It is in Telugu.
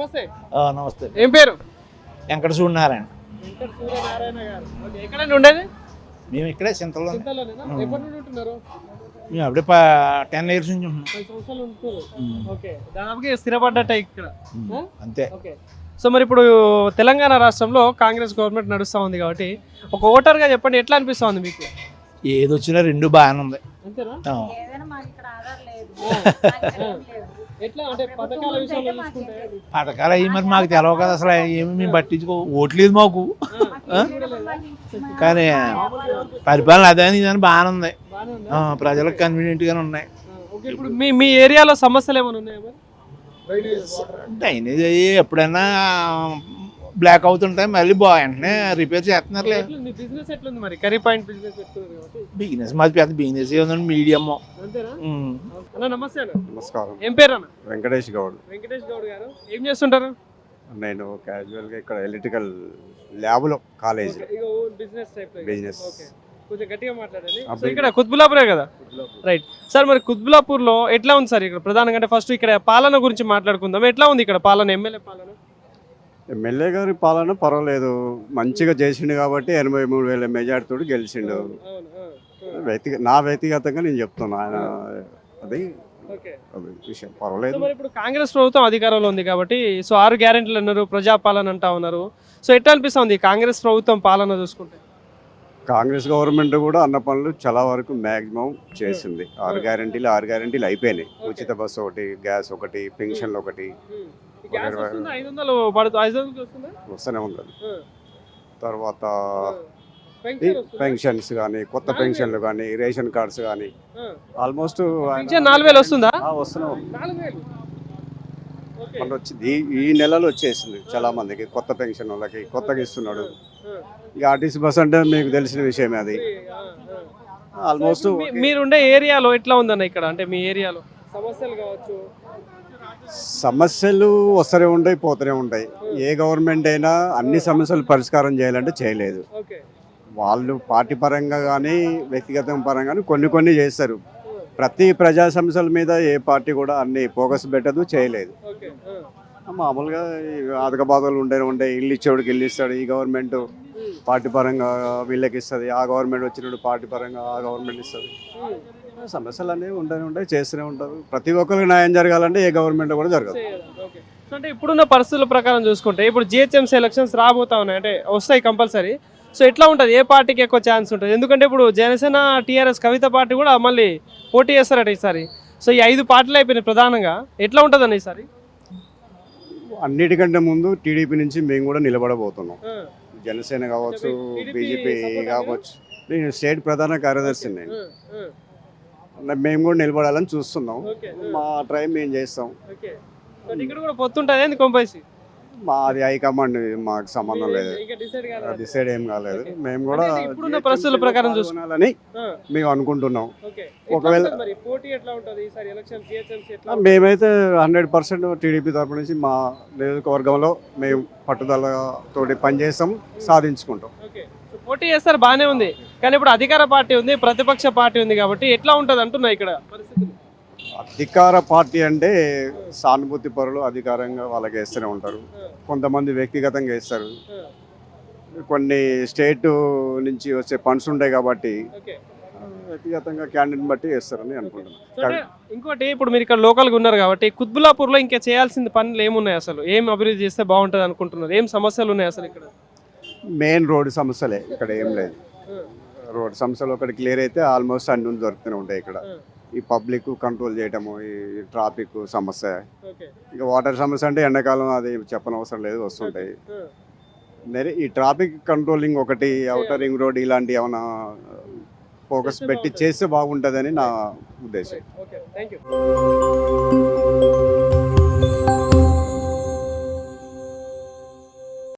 నమస్తే. నమస్తే. ఏం పేరు? వెంకట సూర్యనారాయణ. వెంకట సూర్యనారాయణ గారు. ఓకే, ఎక్కడండి ఉండేది? మేము ఇక్కడే చింతలో. చింతలోనేనా? ఎప్పటి నుండి ఉంటున్నారు? మేము అప్పుడే 10 years నుంచి ఉంటున్నాం. 10 సంవత్సరాలు ఉంటున్నారు. ఓకే, దాదాపుగా స్థిరపడ్డట్టే ఇక్కడ. అంతే. ఓకే, సో మరి ఇప్పుడు తెలంగాణ రాష్ట్రంలో కాంగ్రెస్ గవర్నమెంట్ నడుస్తూ ఉంది కాబట్టి ఒక ఓటర్గా చెప్పండి, ఎట్లా అనిపిస్తూ ఉంది మీకు? ఏది వచ్చినా రెండు బాగానే ఉంది. అంతేనా? ఎట్లా అంటే పథకాల విషయంలో చూసుకుంటే పథకాలు అయ్యి మరి మాకు తెలవు కదా, అసలు ఏమి మేము పట్టించుకో, ఓట్లేదు మాకు. కానీ పరిపాలన అదే ఇదని బాగానే ఉంది. ప్రజలకు కన్వీనియంట్ గానే ఉన్నాయి. ఓకే, ఇప్పుడు మీ ఏరియాలో సమస్యలు ఏమైనా ఉన్నాయా? డ్రైనేజ్ అయ్యి ఎప్పుడైనా బ్లాక్ అవుతుంటాయి, మళ్ళీ వెంటనే రిపేర్ చేస్తున్నారు. బిజినెస్ ఎట్లుంది మరి? కర్రీ పాయింట్ బిజినెస్ పెట్టుకున్నారు కాబట్టి. బిజినెస్ మాది పెద్ద బిజినెస్ ఉందండి, మీడియం. అంతేనా? అన్న నమస్తే అన్న. నమస్కారం. ఏం పేరు అన్న? వెంకటేష్ గౌడ్. వెంకటేష్ గౌడ్ గారు ఏం చేస్తుంటారు? నేను క్యాజువల్గా ఇక్కడ ఎలక్ట్రికల్ ల్యాబ్లో కాలేజ్ బిజినెస్. కొంచెం గట్టిగా మాట్లాడండి. సో ఇక్కడ కుత్బులాపూరే కదా? రైట్ సార్, మరి కుత్బులాపూర్లో ఎట్లా ఉంది సార్ ఇక్కడ ప్రధానంగా? అంటే ఫస్ట్ ఇక్కడ పాలన గురించి మాట్లాడుకుందాం. ఎట్లా ఉంది ఇక్కడ పాలన, ఎమ్మెల్యే పాలన? ఎమ్మెల్యే గారి పాలన పర్వాలేదు, మంచిగా చేసిండు కాబట్టి 83,000 మెజార్టీతో గెలిచిండు. నా వ్యక్తిగతంగా నేను చెప్తున్నా, ఆయన అది విషయం పర్వాలేదు. ఇప్పుడు కాంగ్రెస్ ప్రభుత్వం అధికారంలో ఉంది కాబట్టి సో 6 గ్యారెంటీలు అన్నారు, ప్రజాపాలన అంటా ఉన్నారు. సో ఎట్లా అనిపిస్తుంది కాంగ్రెస్ ప్రభుత్వం పాలన చూసుకుంటే? కాంగ్రెస్ గవర్నమెంట్ కూడా అన్న పనులు చాలా వరకు మ్యాక్సిమం చేసింది. 6 గ్యారెంటీలు అయిపోయినాయి. ఉచిత బస్సు ఒకటి, గ్యాస్ ఒకటి, పెన్షన్లు ఒకటి వస్తూనే ఉంటుంది. తర్వాత పెన్షన్స్ కానీ, కొత్త పెన్షన్లు కానీ, రేషన్ కార్డ్స్ కానీ ఆల్మోస్ట్ 4,000 వస్తుందా? వస్తూనే వచ్చింది. ఈ నెలలో వచ్చేసింది చాలా మందికి, కొత్త పెన్షన్ వాళ్ళకి కొత్తగా ఇస్తున్నాడు. ఇక ఆర్టీసీ బస్ అంటే మీకు తెలిసిన విషయమే. అది ఆల్మోస్ట్. మీరుండే ఏరియాలో ఎట్లా ఉందన్న ఇక్కడ? అంటే మీ ఏరియాలో సమస్యలు కావచ్చు? సమస్యలు వస్తూనే ఉంటాయి, పోతూనే ఉంటాయి. ఏ గవర్నమెంట్ అయినా అన్ని సమస్యలు పరిష్కారం చేయాలంటే చేయలేదు. వాళ్ళు పార్టీ పరంగా కానీ వ్యక్తిగత పరంగా కానీ కొన్ని చేస్తారు. ప్రతి ప్రజా సమస్యల మీద ఏ పార్టీ కూడా అన్ని ఫోకస్ పెట్టదు, చేయలేదు. మామూలుగా ఆర్థిక బాధలు ఉండే ఇల్లు ఇచ్చేవాడికి ఇల్లు ఇస్తాడు ఈ గవర్నమెంట్, పార్టీ పరంగా వీళ్ళకి ఇస్తుంది. ఆ గవర్నమెంట్ వచ్చినప్పుడు పార్టీ పరంగా ఆ గవర్నమెంట్ ఇస్తుంది. సమస్యలు అనేవి ఉంటాయి, చేస్తూనే ఉంటారు. ప్రతి ఒక్కరికి న్యాయం జరగాలంటే ఏ గవర్నమెంట్ కూడా జరగదు. అంటే ఇప్పుడున్న పరిస్థితుల ప్రకారం చూసుకుంటే ఇప్పుడు జిహెచ్ఎంసీ ఎలక్షన్స్ రాబోతా ఉన్నాయి, అంటే వస్తాయి కంపల్సరీ. సో ఎట్లా ఉంటుంది, ఏ పార్టీకి ఎక్కువ ఛాన్స్ ఉంటుంది? ఎందుకంటే ఇప్పుడు జనసేన, టీఆర్ఎస్, కవిత పార్టీ కూడా మళ్ళీ పోటీ చేస్తారట ఈసారి. సో ఈ 5 పార్టీలు అయిపోయినాయి ప్రధానంగా. ఎట్లా ఉంటుందండి ఈసారి? అన్నిటికంటే ముందు టీడీపీ నుంచి మేము కూడా నిలబడబోతున్నాం. జనసేన కావచ్చు, బీజేపీ కావచ్చు. నేను స్టేట్ ప్రధాన కార్యదర్శి, మేము కూడా నిలబడాలని చూస్తున్నాం. మా ట్రై మేము చేస్తాం. ఇక్కడ కూడా పొత్తుంటుంది కొంపేసి? మాది హైకమాండ్, మాకు సంబంధం లేదు, డిసైడ్ ఏం కాలేదు. మేము కూడా ఇప్పుడున్న పరిస్థితుల ప్రకారం చూసుకోవాలని మేము అనుకుంటున్నాం. ఒకవేళ మేమైతే 100% టీడీపీ తరపు నుంచి మా నియోజకవర్గంలో మేము పట్టుదలతోటి పనిచేస్తాం, సాధించుకుంటాం. పోటీ చేస్తారు, బాగానే ఉంది. కానీ ఇప్పుడు అధికార పార్టీ ఉంది, ప్రతిపక్ష పార్టీ ఉంది కాబట్టి ఎట్లా ఉంటుంది అంటున్నా ఇక్కడ పరిస్థితి? అధికార పార్టీ అంటే సానుభూతి పరులు అధికారంగా వాళ్ళకి వేస్తూనే ఉంటారు. కొంతమంది వ్యక్తిగతంగా వేస్తారు. కొన్ని స్టేట్ నుంచి వచ్చే ఫండ్స్ ఉంటాయి కాబట్టి వ్యక్తిగతంగా క్యాండిడేట్ బట్టి వేస్తారని అనుకుంటున్నాను. ఇంకోటి, ఇప్పుడు మీరు ఇక్కడ లోకల్గా ఉన్నారు కాబట్టి కుత్బులాపూర్లో ఇంకా చేయాల్సిన పనులు ఏమున్నాయి? అసలు ఏం అభివృద్ధి చేస్తే బాగుంటుంది అనుకుంటున్నారు? ఏం సమస్యలు ఉన్నాయి అసలు ఇక్కడ? మెయిన్ రోడ్డు సమస్యలే, ఇక్కడ ఏం లేదు. రోడ్ సమస్యలు ఒకటి క్లియర్ అయితే ఆల్మోస్ట్ అన్ని దొరుకుతూనే ఉంటాయి ఇక్కడ. ఈ పబ్లిక్ కంట్రోల్ చేయటము, ఈ ట్రాఫిక్ సమస్య, ఇక వాటర్ సమస్య అంటే ఎండాకాలం అది చెప్పనవసరం లేదు, వస్తుంటాయి. ఈ ట్రాఫిక్ కంట్రోలింగ్ ఒకటి, అవుటర్ రింగ్ రోడ్ ఇలాంటి ఏమైనా ఫోకస్ పెట్టి చేస్తే బాగుంటుందని నా ఉద్దేశం.